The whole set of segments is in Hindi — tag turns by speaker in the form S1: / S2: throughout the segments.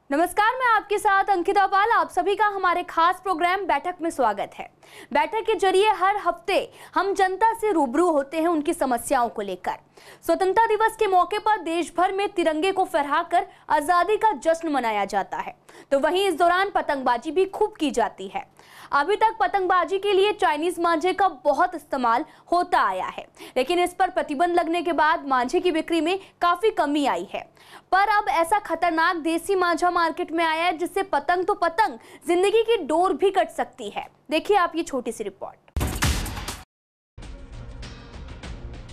S1: नमस्कार, मैं आपके साथ अंकिता पाल। आप सभी का हमारे खास प्रोग्राम बैठक में स्वागत है। बैठक के जरिए हर हफ्ते हम जनता से रूबरू होते हैं उनकी समस्याओं को लेकर। स्वतंत्रता दिवस के मौके पर देश भर में तिरंगे को फहराकर आजादी का जश्न मनाया जाता है, तो वहीं इस दौरान पतंगबाजी भी खूब की जाती है। अभी तक पतंगबाजी के लिए चाइनीज मांझे का बहुत इस्तेमाल होता आया है, लेकिन इस पर प्रतिबंध लगने के बाद मांझे की बिक्री में काफी कमी आई है। पर अब ऐसा खतरनाक देसी मांझा मार्केट में आया है जिससे पतंग तो पतंग, जिंदगी की डोर भी कट सकती है। देखिए आप ये छोटी सी रिपोर्ट।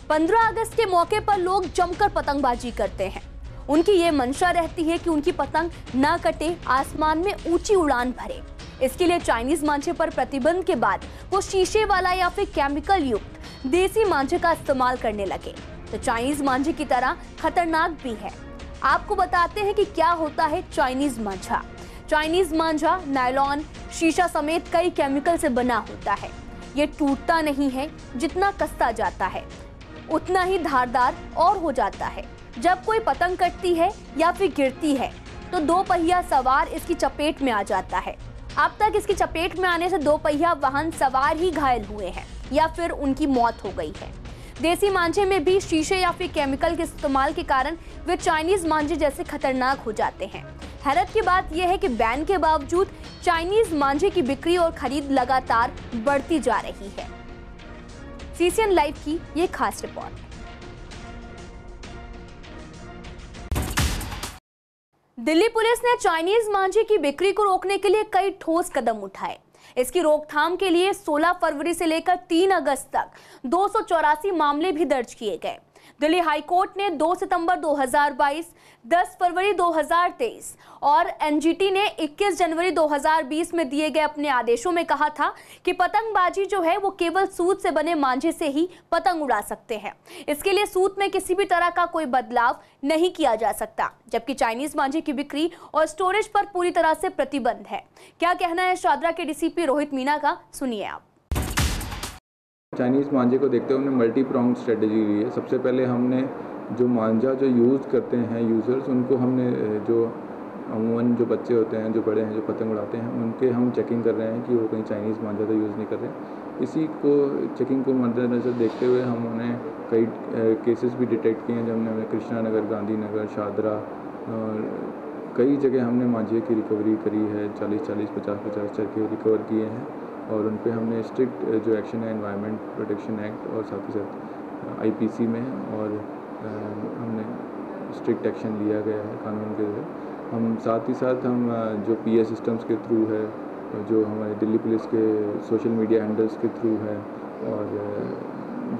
S1: 15 अगस्त के मौके पर लोग जमकर पतंगबाजी करते हैं। उनकी ये मंशा रहती है कि उनकी पतंग न कटे, आसमान में ऊंची उड़ान भरे। इसके लिए चाइनीज मांझे पर प्रतिबंध के बाद वो शीशे वाला या फिर केमिकल युक्त देसी मांझे का इस्तेमाल करने लगे, तो चाइनीज मांझे की तरह खतरनाक भी है। आपको बताते हैं कि क्या होता है चाइनीज मांझा। चाइनीज मांझा नायलॉन, शीशा समेत कई केमिकल से बना होता है। ये टूटता नहीं है, जितना कसता जाता है उतना ही धारदार और हो जाता है। जब कोई पतंग कटती है या फिर गिरती है तो दो पहिया सवार इसकी चपेट में आ जाता है। अब तक इसकी चपेट में आने से दो पहिया वाहन सवार ही घायल हुए हैं या फिर उनकी मौत हो गई है। देसी मांझे में भी शीशे या फिर केमिकल के इस्तेमाल के कारण वे चाइनीज मांझे जैसे खतरनाक हो जाते हैं। हैरत की बात यह है कि बैन के बावजूद चाइनीज मांझे की बिक्री और खरीद लगातार बढ़ती जा रही है। सीसीएन लाइव की ये खास रिपोर्ट। दिल्ली पुलिस ने चाइनीज मांझे की बिक्री को रोकने के लिए कई ठोस कदम उठाए। इसकी रोकथाम के लिए 16 फरवरी से लेकर 3 अगस्त तक 284 मामले भी दर्ज किए गए। दिल्ली हाई कोर्ट ने 2 सितंबर 2022, 10 फरवरी 2023 और एनजीटी ने 21 जनवरी 2020 में दिए गए अपने आदेशों में कहा था कि पतंगबाजी जो है वो केवल सूत से बने मांझे से ही पतंग उड़ा सकते हैं। इसके लिए सूत में किसी भी तरह का कोई बदलाव नहीं किया जा सकता, जबकि चाइनीज मांझे की बिक्री और स्टोरेज पर पूरी तरह से प्रतिबंध है। क्या कहना है शादरा के डीसीपी रोहित मीना का, सुनिए आप।
S2: चाइनीज़ मांझे को देखते हुए हमने मल्टी प्रॉन्ग स्ट्रेटजी ली है। सबसे पहले हमने जो मांझा जो यूज़ करते हैं यूज़र्स, उनको हमने जो अमूमन जो बच्चे होते हैं, जो बड़े हैं, जो पतंग उड़ाते हैं, उनके हम चेकिंग कर रहे हैं कि वो कहीं चाइनीज़ मांझा तो यूज़ नहीं कर रहे। इसी को चेकिंग को मद्देनज़र देखते हुए हमने कई केसेस भी डिटेक्ट किए हैं। जब हमने कृष्णा नगर, गांधीनगर, शादरा और कई जगह हमने मांझे की रिकवरी करी है। 40-40, 50-50 चरखे रिकवर किए हैं और उन पे हमने स्ट्रिक्ट जो एक्शन है एनवायरनमेंट प्रोटेक्शन एक्ट और साथ ही साथ आईपीसी में और हमने स्ट्रिक्ट एक्शन लिया गया है कानून के तहत। हम साथ ही साथ हम जो पीएस सिस्टम्स के थ्रू है, जो हमारे दिल्ली पुलिस के सोशल मीडिया हैंडल्स के थ्रू है और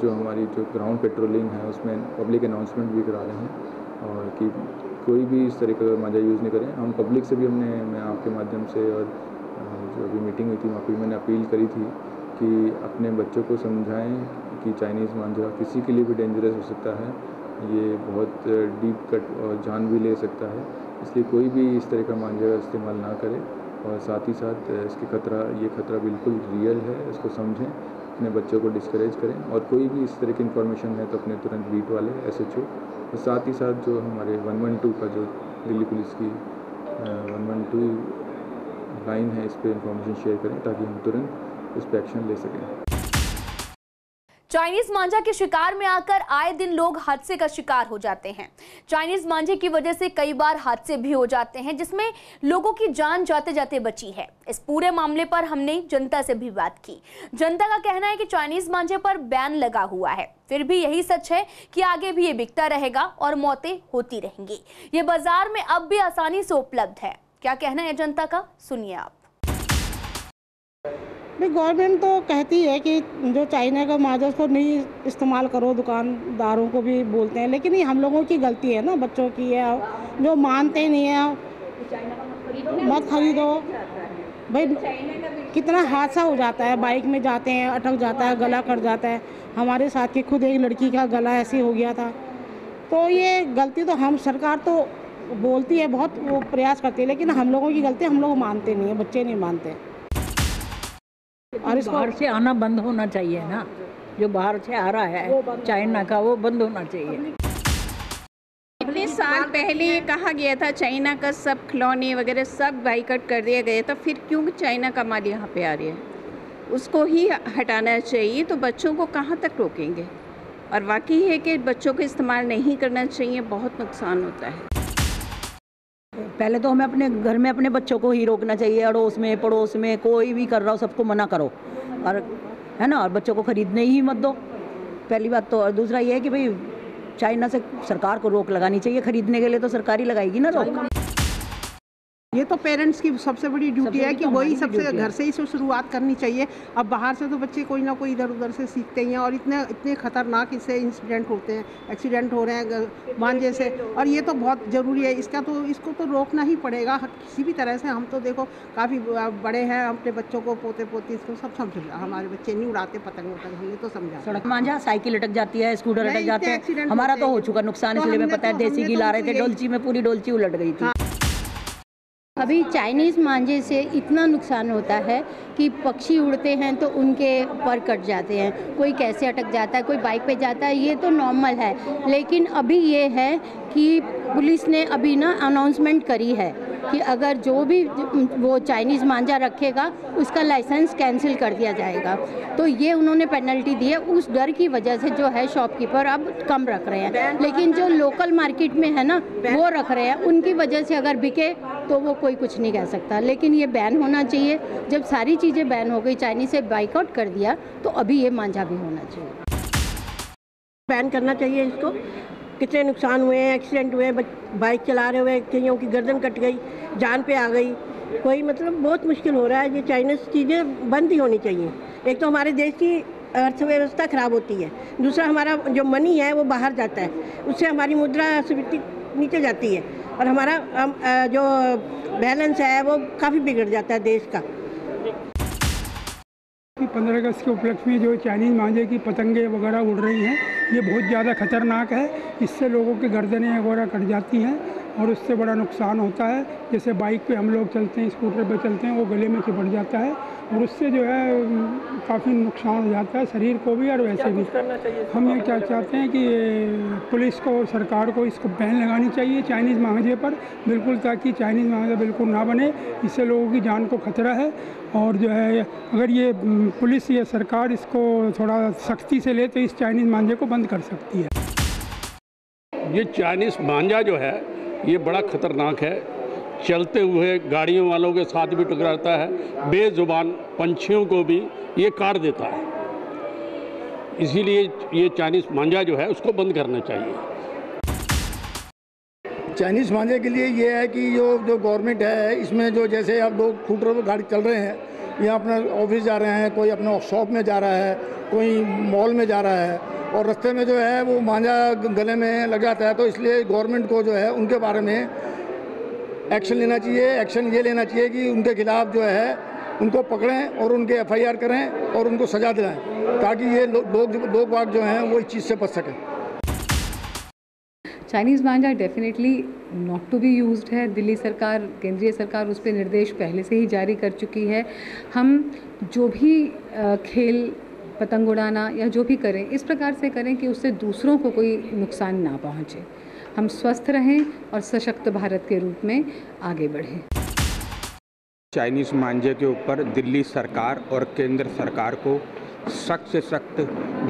S2: जो हमारी जो ग्राउंड पेट्रोलिंग है उसमें पब्लिक अनाउंसमेंट भी करा रहे हैं और कि कोई भी इस तरीके का मांझा यूज़ नहीं करें। हम पब्लिक से भी मैं आपके माध्यम से और जो अभी मीटिंग हुई थी वहाँ पर मैंने अपील करी थी कि अपने बच्चों को समझाएं कि चाइनीज़ मांझा किसी के लिए भी डेंजरस हो सकता है। ये बहुत डीप कट और जान भी ले सकता है, इसलिए कोई भी इस तरह का मांझा का इस्तेमाल ना करे और साथ ही साथ इसकी ये खतरा बिल्कुल रियल है, इसको समझें, अपने बच्चों को डिस्करेज करें और कोई भी इस तरह की इन्फॉर्मेशन है तो अपने तुरंत बीट वाले SHO और साथ ही साथ जो हमारे 112 का जो दिल्ली पुलिस की 112 लाइन है, इस पर इंफॉर्मेशन शेयर करें ताकि हम तुरंत इस पर एक्शन ले सकें।
S1: चाइनीज मांझा के शिकार में आकर आए दिन लोग हादसे का शिकार हो जाते हैं। चाइनीज मांझे की वजह से कई बार हादसे भी हो जाते हैं जिसमें लोगों की जान जाते जाते बची है। इस पूरे मामले पर हमने जनता से भी बात की। जनता का कहना है कि चाइनीज मांझे पर बैन लगा हुआ है, फिर भी यही सच है कि आगे भी ये बिकता रहेगा और मौतें होती रहेंगी। ये बाजार में अब भी आसानी से उपलब्ध है। क्या कहना है जनता का, सुनिए आप।
S3: गवर्नमेंट तो कहती है कि जो चाइना का मांझा उसको नहीं इस्तेमाल करो, दुकानदारों को भी बोलते हैं, लेकिन ये हम लोगों की गलती है ना, बच्चों की है जो मानते नहीं है। मत खरीदो भाई, कितना हादसा हो जाता है, बाइक में जाते हैं अटक जाता है, गला कट जाता है। हमारे साथ की खुद एक लड़की का गला ऐसे हो गया था। तो ये गलती तो हम, सरकार तो बोलती है, बहुत वो प्रयास करती है, लेकिन हम लोगों की गलती, हम लोग मानते नहीं है, बच्चे नहीं मानते।
S4: और इसको बाहर से आना बंद होना चाहिए ना, जो बाहर से आ रहा है चाइना का, वो बंद होना चाहिए।
S5: इतने साल पहले ये कहा गया था चाइना का सब खिलौने वगैरह सब बाइकआउट कर दिया गया था, फिर क्यों चाइना का माल यहाँ पे आ रही है? उसको ही हटाना चाहिए। तो बच्चों को कहाँ तक रोकेंगे? और वाकई है कि बच्चों को इस्तेमाल नहीं करना चाहिए, बहुत नुकसान होता है।
S4: पहले तो हमें अपने घर में अपने बच्चों को ही रोकना चाहिए। अड़ोस में पड़ोस में कोई भी कर रहा हो सबको मना करो, और है ना, और बच्चों को खरीदने ही मत दो, पहली बात तो। और दूसरा ये है कि भाई चाइना से सरकार को रोक लगानी चाहिए, खरीदने के लिए तो सरकार ही लगाएगी ना रोक।
S6: ये तो पेरेंट्स की सबसे बड़ी ड्यूटी है कि वही सबसे घर से ही शुरुआत करनी चाहिए। अब बाहर से तो बच्चे कोई ना कोई इधर उधर से सीखते ही हैं, और इतने खतरनाक इससे इंसिडेंट होते हैं, एक्सीडेंट हो रहे हैं मांझे से, और ये तो बहुत ज़रूरी है। इसको तो रोकना ही पड़ेगा किसी भी तरह से। हम तो देखो काफ़ी बड़े हैं, अपने बच्चों को पोते पोती इसको सब समझा, हमारे बच्चे नहीं उड़ाते पतंग वतंग, हमने तो समझा।
S4: सड़क मांझा, साइकिल अटक जाती है, स्कूटर अटक जाते हैं, हमारा तो हो चुका नुकसान, इसलिए मैं पता है देसी घी ला रहे थे डोलची में, पूरी डोलची उलट गई थी।
S7: अभी चाइनीज़ मांझे से इतना नुकसान होता है कि पक्षी उड़ते हैं तो उनके पर कट जाते हैं, कोई कैसे अटक जाता है, कोई बाइक पे जाता है, ये तो नॉर्मल है। लेकिन अभी ये है कि पुलिस ने अभी ना अनाउंसमेंट करी है कि अगर जो भी वो चाइनीज़ मांझा रखेगा उसका लाइसेंस कैंसिल कर दिया जाएगा। तो ये उन्होंने पेनल्टी दी है। उस डर की वजह से जो है शॉपकीपर अब कम रख रहे हैं, लेकिन जो लोकल मार्केट में है ना वो रख रहे हैं। उनकी वजह से अगर बिके तो वो कोई कुछ नहीं कह सकता, लेकिन ये बैन होना चाहिए। जब सारी चीज़ें बैन हो गई, चाइनीज़ से बाइकआउट कर दिया, तो अभी ये मांझा भी होना चाहिए।
S8: बैन करना चाहिए इसको। कितने नुकसान हुए हैं, एक्सीडेंट हुए, बाइक चला रहे हुए कईयों की गर्दन कट गई, जान पे आ गई, कोई मतलब बहुत मुश्किल हो रहा है। ये चाइनीज़ चीज़ें बंद ही होनी चाहिए। एक तो हमारे देश की अर्थव्यवस्था खराब होती है, दूसरा हमारा जो मनी है वो बाहर जाता है, उससे हमारी मुद्रास्फीति नीचे जाती है, और हमारा जो बैलेंस है वो काफ़ी बिगड़ जाता है देश का।
S9: 15 अगस्त के उपलक्ष्य में जो चाइनीज़ मांझे की पतंगे वगैरह उड़ रही हैं, ये बहुत ज़्यादा खतरनाक है। इससे लोगों की गर्दनें वगैरह कट जाती हैं और उससे बड़ा नुकसान होता है। जैसे बाइक पे हम लोग चलते हैं, स्कूटर पे चलते हैं, वो गले में चिपट जाता है और उससे जो है काफ़ी नुकसान हो जाता है शरीर को भी और वैसे भी। हम ये क्या चाहते हैं कि पुलिस को और सरकार को इसको बैन लगानी चाहिए चाइनीज़ मांझे पर बिल्कुल, ताकि चाइनीज़ मांझा बिल्कुल ना बने। इससे लोगों की जान को खतरा है। और जो है अगर ये पुलिस या सरकार इसको थोड़ा सख्ती से ले तो इस चाइनीज़ मांझे को बंद कर सकती है।
S10: ये चाइनीज़ मांझा जो है ये बड़ा ख़तरनाक है। चलते हुए गाड़ियों वालों के साथ भी टकराता है, बेज़ुबान पंछियों को भी ये काट देता है। इसीलिए ये चाइनीज़ मांझा जो है उसको बंद करना चाहिए।
S11: चाइनीज़ मांझे के लिए ये है कि जो गवर्नमेंट है इसमें जो जैसे अब लोग स्कूटर पर गाड़ी चल रहे हैं या अपना ऑफिस जा रहे हैं, कोई अपना शॉप में जा रहा है, कोई मॉल में जा रहा है और रास्ते में जो है वो मांझा गले में लग जाता है, तो इसलिए गवर्नमेंट को जो है उनके बारे में एक्शन लेना चाहिए। एक्शन ये लेना चाहिए कि उनके खिलाफ़ जो है उनको पकड़ें और उनके FIR करें और उनको सज़ा दिलाएं, ताकि ये लोग बाग जो हैं वो इस चीज़ से बच सकें।
S12: चाइनीज़ मांझा definitely not to be used है। दिल्ली सरकार, केंद्रीय सरकार उस पर निर्देश पहले से ही जारी कर चुकी है। हम जो भी खेल, पतंग उड़ाना या जो भी करें इस प्रकार से करें कि उससे दूसरों को कोई नुकसान ना पहुँचे। हम स्वस्थ रहें और सशक्त भारत के रूप में आगे बढ़ें।
S13: चाइनीज़ मांझे के ऊपर दिल्ली सरकार और केंद्र सरकार को सख्त से सख्त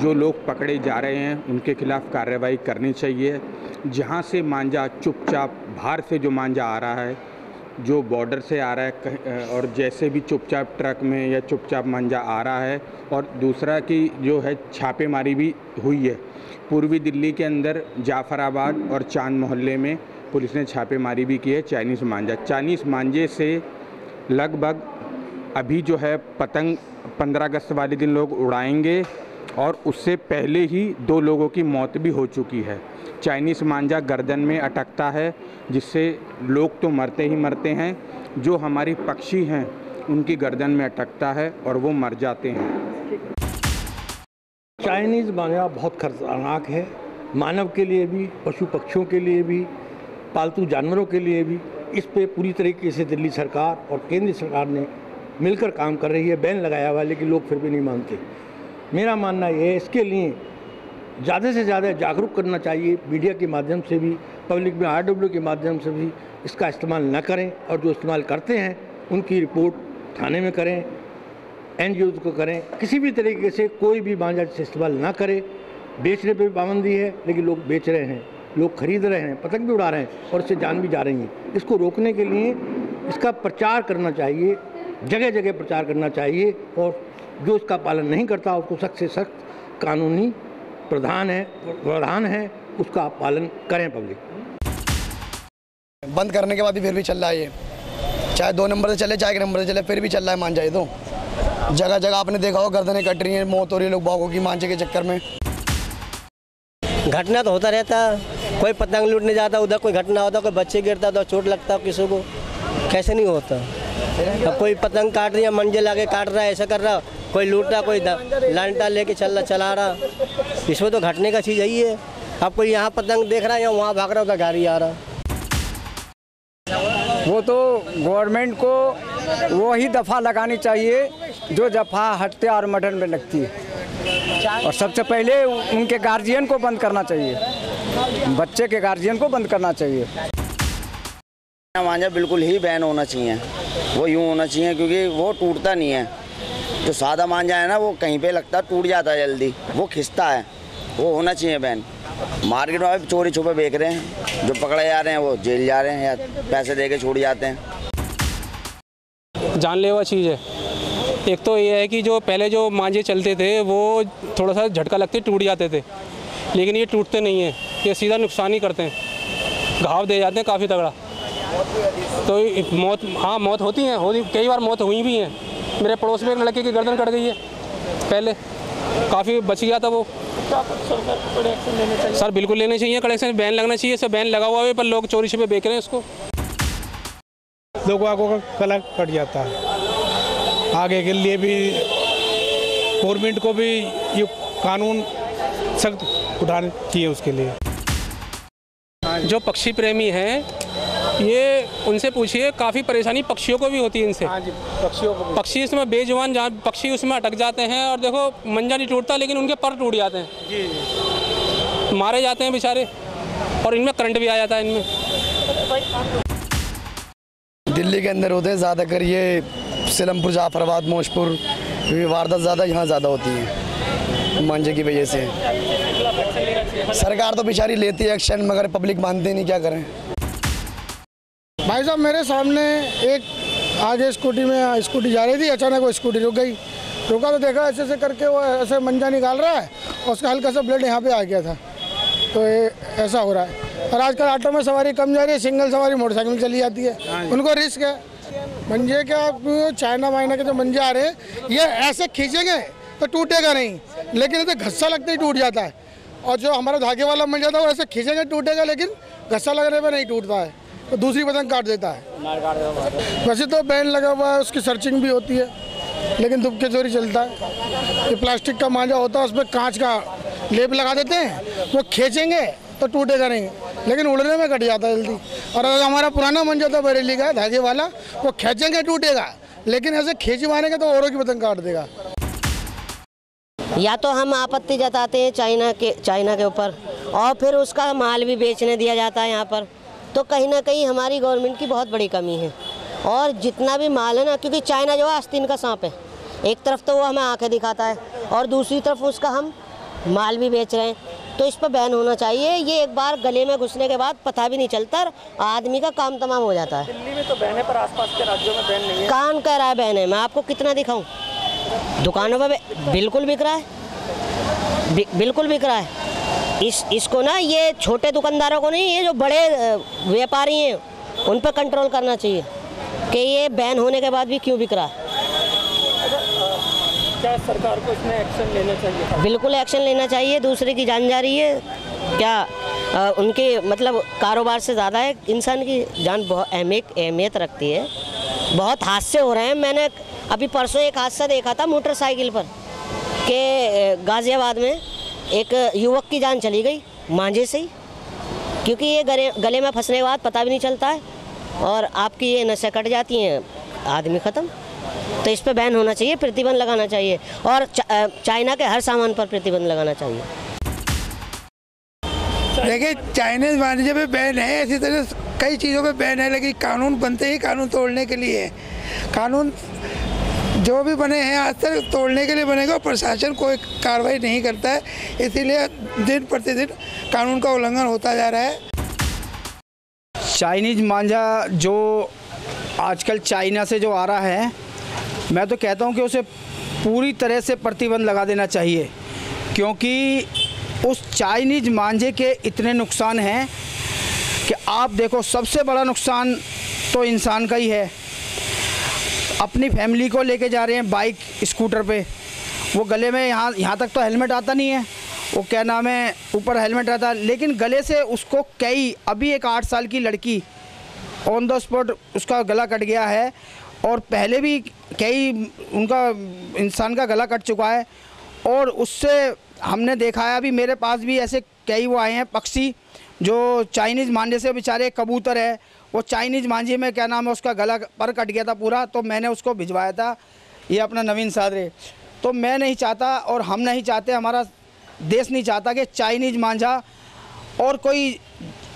S13: जो लोग पकड़े जा रहे हैं उनके खिलाफ़ कार्रवाई करनी चाहिए। जहां से मांझा चुपचाप बाहर से जो मांझा आ रहा है, जो बॉर्डर से आ रहा है और जैसे भी चुपचाप ट्रक में या चुपचाप मांझा आ रहा है, और दूसरा कि जो है छापेमारी भी हुई है पूर्वी दिल्ली के अंदर जाफराबाद और चांद मोहल्ले में पुलिस ने छापेमारी भी की है चाइनीज़ मांझा। चाइनीज़ मांझे से लगभग अभी जो है पतंग 15 अगस्त वाले दिन लोग उड़ाएंगे और उससे पहले ही 2 लोगों की मौत भी हो चुकी है। चाइनीज़ मांझा गर्दन में अटकता है जिससे लोग तो मरते ही मरते हैं, जो हमारी पक्षी हैं उनकी गर्दन में अटकता है और वो मर जाते हैं।
S14: चाइनीज़ मांझा बहुत खतरनाक है, मानव के लिए भी, पशु पक्षियों के लिए भी, पालतू जानवरों के लिए भी। इस पे पूरी तरीके से दिल्ली सरकार और केंद्र सरकार ने मिलकर काम कर रही है। बैन लगाया हुआ है लेकिन लोग फिर भी नहीं मानते। मेरा मानना ये है इसके लिए ज़्यादा से ज़्यादा जागरूक करना चाहिए, मीडिया के माध्यम से भी पब्लिक में RW के माध्यम से भी इसका इस्तेमाल न करें, और जो इस्तेमाल करते हैं उनकी रिपोर्ट थाने में करें, NGOs को करें। किसी भी तरीके से कोई भी मांझा इस्तेमाल ना करें। बेचने पे भी पाबंदी है, लेकिन लोग बेच रहे हैं, लोग खरीद रहे हैं, पतंग भी उड़ा रहे हैं और इससे जान भी जा रही है। इसको रोकने के लिए इसका प्रचार करना चाहिए, जगह जगह प्रचार करना चाहिए, और जो इसका पालन नहीं करता उसको सख्त से सख्त कानूनी प्रावधान है, उसका पालन करें पब्लिक।
S15: बंद करने के बाद भी फिर भी चल रहा है ये, चाहे 2 नंबर से चले चाहे 1 नंबर से चले, फिर भी चल रहा है मांझा। ये तो जगह जगह आपने देखा हो गर्दनें कट रही हैं, मौत हो रही है लोग बागों की मांझे के चक्कर में।
S16: घटना तो होता रहता, कोई पतंग लूटने जाता उधर कोई घटना होता, कोई बच्चे गिरता उधर चोट लगता किसी को, कैसे नहीं होता। अब कोई पतंग काट रही है, मंजे लाके काट रहा है, ऐसा कर रहा, कोई लूट रहा, कोई लांटा लेके चला रहा, इसमें तो घटने का चीज़ यही है। अब कोई यहाँ पतंग देख रहा है या वहाँ भाग रहा, उधर गाड़ी आ रहा।
S17: वो तो गवर्नमेंट को वो ही दफ़ा लगानी चाहिए जो दफ़ा हत्या और मर्डर में लगती है, और सबसे पहले उनके गार्जियन को बंद करना चाहिए, बच्चे के गार्जियन को बंद करना चाहिए।
S18: मांझा बिल्कुल ही बैन होना चाहिए, वो यूँ होना चाहिए क्योंकि वो टूटता नहीं है। जो सादा मांझा है ना वो कहीं पे लगता टूट जाता है जल्दी, वो खिंचता है, वो होना चाहिए बैन। मार्केट में चोरी छुपे बेच रहे हैं, जो पकड़े जा रहे हैं वो जेल जा रहे हैं या पैसे दे के छूट जाते हैं।
S19: जानलेवा चीज़ है। एक तो ये है कि जो पहले जो मांझे चलते थे वो थोड़ा सा झटका लगते टूट जाते थे, लेकिन ये टूटते नहीं हैं, ये सीधा नुकसान ही करते हैं, घाव दे जाते हैं काफ़ी तगड़ा। तो मौत होती है, कई बार मौत हुई भी है। मेरे पड़ोस में एक लड़के की गर्दन कट गई है, पहले काफ़ी बच गया था वो। सर बिल्कुल लेने चाहिए, कलेक्शन बैन लगना चाहिए, सब बैन लगा हुआ है पर लोग चोरी छुपे बेच रहे हैं इसको।
S20: लोगों का गला कट जाता है। आगे के लिए भी गवर्नमेंट को भी ये कानून सख्त उठाने चाहिए उसके लिए।
S19: जो पक्षी प्रेमी हैं ये उनसे पूछिए, काफ़ी परेशानी पक्षियों को भी होती है इनसे।
S20: हाँ जी, पक्षियों को
S19: पक्षी इसमें बेजुबान पक्षी उसमें अटक जाते हैं, और देखो मंजा नहीं टूटता लेकिन उनके पर टूट जाते हैं जी। मारे जाते हैं बेचारे, और इनमें करंट भी आ जाता है इनमें।
S15: दिल्ली के अंदर होते हैं ज़्यादातर, ये सिलमपुर, जाफराबाद, मौजपुर, वारदात ज़्यादा यहाँ ज़्यादा होती है मांझे की वजह से। सरकार तो बेचारी लेती है एक्शन, मगर पब्लिक मानती नहीं, क्या करें।
S11: भाई साहब मेरे सामने एक आगे स्कूटी जा रही थी, अचानक वो स्कूटी रुक गई। रुका तो देखा ऐसे ऐसे करके वो ऐसे मंजा निकाल रहा है, और उसका हल्का सा ब्लड यहाँ पे आ गया था। तो ये ऐसा हो रहा है। और आजकल ऑटो में सवारी कम जा रही है, सिंगल सवारी मोटरसाइकिल में चली जाती है, उनको रिस्क है। मंजे क्या चाइना वाइना के जो मंजे आ रहे हैं, ये ऐसे खींचेंगे तो टूटेगा नहीं, लेकिन इसे घस्सा लगते ही टूट जाता है। और जो हमारा धागे वाला मंजा था वो ऐसे खींचेंगे टूटेगा, लेकिन घस्सा लगने पर नहीं टूटता है, तो दूसरी पतंग काट देता है। वैसे तो बैन लगा हुआ है, उसकी सर्चिंग भी होती है, लेकिन दुबके चोरी चलता है। ये प्लास्टिक का मांझा होता है, उस पर कांच का लेप लगा देते हैं, वो खींचेंगे तो टूटेगा नहीं, लेकिन उड़ने में कट जाता है जल्दी। और अगर हमारा पुराना मंजा था बरेली का धागे वाला, वो खींचेंगे टूटेगा, लेकिन ऐसे खींच मारेंगे तो औरों की पतंग काट देगा।
S16: या तो हम आपत्ति जताते हैं चाइना के ऊपर, और फिर उसका माल भी बेचने दिया जाता है यहाँ पर, तो कहीं ना कहीं हमारी गवर्नमेंट की बहुत बड़ी कमी है। और जितना भी माल है ना, क्योंकि चाइना जो है आस्तीन का सांप है, एक तरफ तो वो हमें आंखें दिखाता है और दूसरी तरफ उसका हम माल भी बेच रहे हैं, तो इस पर बैन होना चाहिए। ये एक बार गले में घुसने के बाद पता भी नहीं चलता, आदमी का काम तमाम हो जाता है।
S19: दिल्ली में तो बैन है पर आसपास के राज्यों में बैन नहीं है।
S16: कौन कह रहा है बैन है? मैं आपको कितना दिखाऊं? दुकानों पर बिल्कुल बिक रहा है, बिल्कुल बिक रहा है। इसको ना, ये छोटे दुकानदारों को नहीं, ये जो बड़े व्यापारी हैं उन पर कंट्रोल करना चाहिए कि ये बैन होने के बाद भी क्यों बिक रहा है।
S19: क्या सरकार को इसमें एक्शन लेना चाहिए?
S16: बिल्कुल एक्शन लेना चाहिए। दूसरे की जान जा रही है, क्या उनके मतलब कारोबार से ज़्यादा है, इंसान की जान बहुत अहमियत रखती है। बहुत हादसे हो रहे हैं। मैंने अभी परसों एक हादसा देखा था मोटरसाइकिल पर कि गाज़ियाबाद में एक युवक की जान चली गई मांझे से ही, क्योंकि ये गले में फंसने के बाद पता भी नहीं चलता है और आपकी ये नसें कट जाती हैं, आदमी ख़त्म। तो इस पर बैन होना चाहिए, प्रतिबंध लगाना चाहिए, और चाइना के हर सामान पर प्रतिबंध लगाना चाहिए।
S21: देखिए चाइनीज़ मांझे पे बैन है, इसी तरह कई चीज़ों पे बैन है, लेकिन कानून बनते ही कानून तोड़ने के लिए है। कानून जो भी बने हैं आज तक तोड़ने के लिए बनेगा और प्रशासन कोई कार्रवाई नहीं करता है, इसीलिए दिन प्रतिदिन कानून का उल्लंघन होता जा रहा है।
S22: चाइनीज़ मांझा जो आजकल चाइना से जो आ रहा है, मैं तो कहता हूँ कि उसे पूरी तरह से प्रतिबंध लगा देना चाहिए, क्योंकि उस चाइनीज़ मांझे के इतने नुकसान हैं कि आप देखो, सबसे बड़ा नुकसान तो इंसान का ही है। अपनी फैमिली को लेके जा रहे हैं बाइक स्कूटर पे, वो गले में यहाँ तक तो हेलमेट आता नहीं है, वो क्या नाम है, ऊपर हेलमेट रहता है, लेकिन गले से उसको कई, अभी एक 8 साल की लड़की ऑन द स्पॉट उसका गला कट गया है, और पहले भी कई उनका इंसान का गला कट चुका है। और उससे हमने देखा है, अभी मेरे पास भी ऐसे कई वो आए हैं पक्षी जो चाइनीज़ मांझे से, बेचारे कबूतर है, वो चाइनीज़ मांझे में क्या नाम है, उसका गला पर कट गया था पूरा, तो मैंने उसको भिजवाया था, ये अपना नवीन सादरे। तो मैं नहीं चाहता और हम नहीं चाहते, हमारा देश नहीं चाहता कि चाइनीज़ मांझा और कोई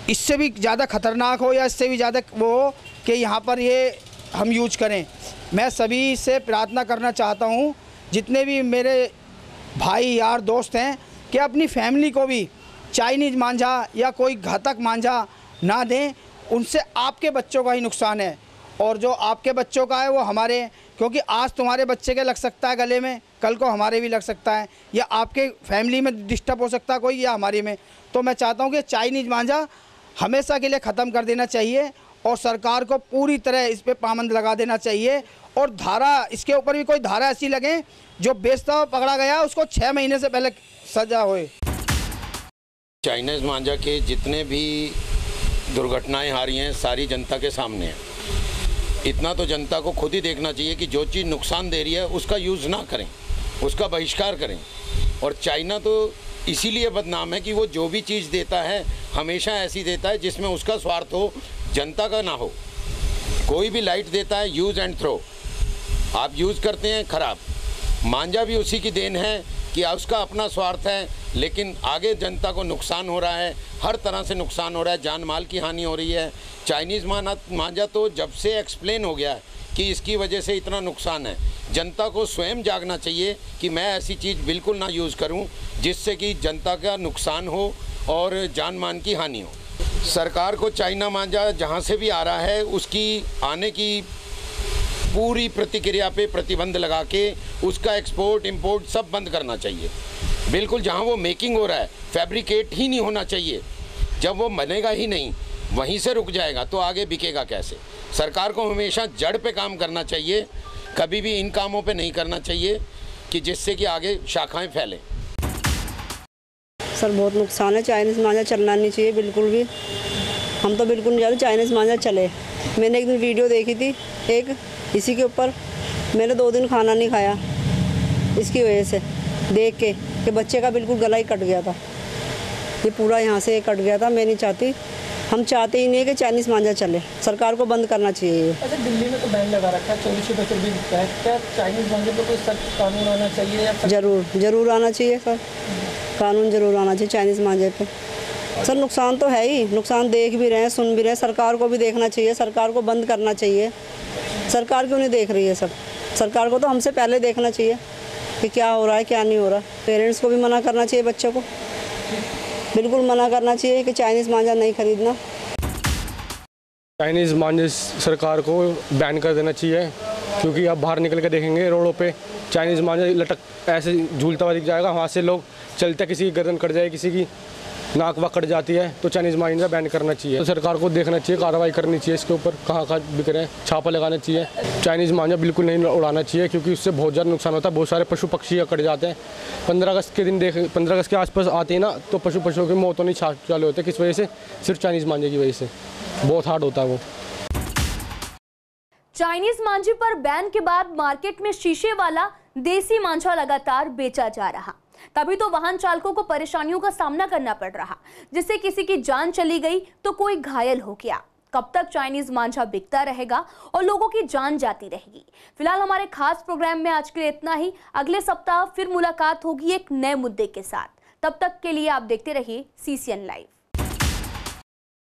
S22: इससे भी ज़्यादा ख़तरनाक हो या इससे भी ज़्यादा वो हो कि यहाँ पर ये हम यूज करें। मैं सभी से प्रार्थना करना चाहता हूँ, जितने भी मेरे भाई यार दोस्त हैं, कि अपनी फैमिली को भी चाइनीज़ मांझा या कोई घातक मांझा ना दें, उनसे आपके बच्चों का ही नुकसान है, और जो आपके बच्चों का है वो हमारे, क्योंकि आज तुम्हारे बच्चे के लग सकता है गले में, कल को हमारे भी लग सकता है, या आपके फैमिली में डिस्टर्ब हो सकता है कोई, या हमारी में। तो मैं चाहता हूँ कि चाइनीज़ मांझा हमेशा के लिए ख़त्म कर देना चाहिए, और सरकार को पूरी तरह इस पर पाबंद लगा देना चाहिए, और धारा, इसके ऊपर भी कोई धारा ऐसी लगे, जो बेचता हुआ पकड़ा गया उसको 6 महीने से पहले सजा होए।
S23: चाइनीज़ मांझा के जितने भी दुर्घटनाएं आ रही हैं, सारी जनता के सामने हैं। इतना तो जनता को खुद ही देखना चाहिए कि जो चीज़ नुकसान दे रही है उसका यूज़ ना करें, उसका बहिष्कार करें। और चाइना तो इसीलिए बदनाम है कि वो जो भी चीज़ देता है हमेशा ऐसी देता है जिसमें उसका स्वार्थ हो, जनता का ना हो। कोई भी लाइट देता है यूज़ एंड थ्रो, आप यूज़ करते हैं ख़राब। मांझा भी उसी की देन है कि उसका अपना स्वार्थ है, लेकिन आगे जनता को नुकसान हो रहा है, हर तरह से नुकसान हो रहा है, जान माल की हानि हो रही है। चाइनीज़ मांझा तो जब से एक्सप्लेन हो गया कि इसकी वजह से इतना नुकसान है, जनता को स्वयं जागना चाहिए कि मैं ऐसी चीज़ बिल्कुल ना यूज़ करूं जिससे कि जनता का नुकसान हो और जान मान की हानि हो। सरकार को चाइना मांझा जहां से भी आ रहा है उसकी आने की पूरी प्रतिक्रिया पे प्रतिबंध लगा के उसका एक्सपोर्ट इंपोर्ट सब बंद करना चाहिए। बिल्कुल जहां वो मेकिंग हो रहा है फैब्रिकेट ही नहीं होना चाहिए। जब वो बनेगा ही नहीं, वहीं से रुक जाएगा तो आगे बिकेगा कैसे। सरकार को हमेशा जड़ पे काम करना चाहिए, कभी भी इन कामों पे नहीं करना चाहिए कि जिससे कि आगे शाखाएं फैलें।
S24: सर बहुत नुकसान है, चाइनीज़ मांझा चलना नहीं चाहिए बिल्कुल भी। हम तो बिल्कुल नहीं चाहते चाइनीज़ मांझा चले। मैंने एक दिन वीडियो देखी थी एक इसी के ऊपर, मैंने 2 दिन खाना नहीं खाया इसकी वजह से, देख के कि बच्चे का बिल्कुल गला ही कट गया था, ये पूरा यहाँ से कट गया था। मैं नहीं चाहती, हम चाहते ही नहीं है कि चाइनीज़ मांझा चले, सरकार को बंद करना चाहिए।
S25: अच्छा, दिल्ली में तो बैन लगा रखा है, 24 बच्चे भी दिखता है, क्या चाइनीज़ मांझे पर कोई सख्त कानून आना चाहिए या
S24: जरूर आना चाहिए सर, कानून ज़रूर आना चाहिए चाइनीज़ मांझे पे। सर नुकसान तो है ही, नुकसान देख भी रहे हैं, सुन भी रहे हैं, सरकार को भी देखना चाहिए, सरकार को बंद करना चाहिए। सरकार क्यों नहीं देख रही है सर? सरकार को तो हमसे पहले देखना चाहिए कि क्या हो रहा है क्या नहीं हो रहा। पेरेंट्स को भी मना करना चाहिए, बच्चों को बिल्कुल मना करना चाहिए कि चाइनीज़ मांझा नहीं खरीदना।
S26: चाइनीज़ मांझे सरकार को बैन कर देना चाहिए, क्योंकि आप बाहर निकल के देखेंगे रोडों पे चाइनीज़ मांझा लटक ऐसे झूलता हुआ दिख जाएगा, वहाँ से लोग चलते किसी की गर्दन कट जाए, किसी की नाक वाक कट जाती है, तो चाइनीज़ मांझा बैन करना चाहिए। तो सरकार को देखना चाहिए, कार्रवाई करनी चाहिए इसके ऊपर, कहाँ बिक रहे हैं, छापा लगाना चाहिए। चाइनीज़ मांझा बिल्कुल नहीं उड़ाना चाहिए, क्योंकि उससे बहुत ज़्यादा नुकसान होता है, बहुत सारे पशु पक्षी कट जाते हैं। 15 अगस्त के दिन 15 अगस्त के आसपास आते हैं ना, तो पशुओं की मौत होनी चालू होते हैं। किस वजह से? सिर्फ चाइनीज़ मांझे की वजह से, बहुत हार्ड होता है वो।
S1: चाइनीज मांझे पर बैन के बाद मार्केट में शीशे वाला देसी मांझा लगातार बेचा जा रहा, तभी तो वाहन चालकों को परेशानियों का सामना करना पड़ रहा, जिससे किसी की जान चली गई तो कोई घायल हो गया। कब तक चाइनीज मांझा बिकता रहेगा और लोगों की जान जाती रहेगी? फिलहाल हमारे खास प्रोग्राम में आज के लिए इतना ही। अगले सप्ताह फिर मुलाकात होगी एक नए मुद्दे के साथ। तब तक के लिए आप देखते रहिए CCN लाइव।